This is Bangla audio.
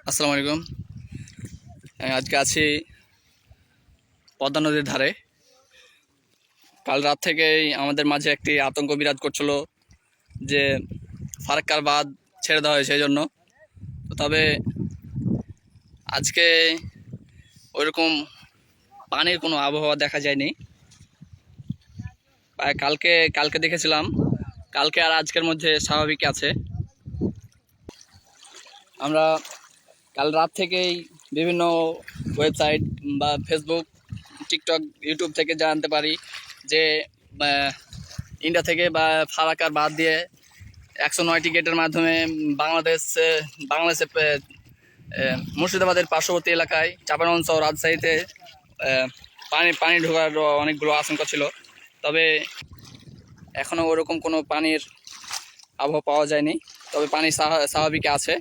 আসসালামু আলাইকুম। আজকে আছি পদ্মা নদীর ধারে। কাল রাত থেকেই আমাদের মাঝে একটি আতঙ্ক বিরাজ করছিল যে ফারাক্কার বাঁধ ছেড়ে দেওয়া হয়েছে এই জন্য। তবে আজকে ওইরকম পানির কোনো আবহাওয়া দেখা যায়নি। কালকে কালকে দেখেছিলাম, কালকে আর আজকের মধ্যে স্বাভাবিক আছে। আমরা কাল রাত থেকেই বিভিন্ন ওয়েবসাইট বা ফেসবুক, টিকটক, ইউটিউব থেকে জানতে পারি যে ইন্ডিয়া থেকে বা ফারাক্কার বাঁধ দিয়ে 109টি গেটের মাধ্যমে বাংলাদেশে মুর্শিদাবাদের পার্শ্ববর্তী এলাকায় চাঁপাইনবাবগঞ্জ ও রাজশাহীতে পানি ঢোকার অনেকগুলো আশঙ্কা ছিল। তবে এখনও ওরকম কোনো পানির আবহাওয়া পাওয়া যায়নি, তবে পানি স্বাভাবিক আছে।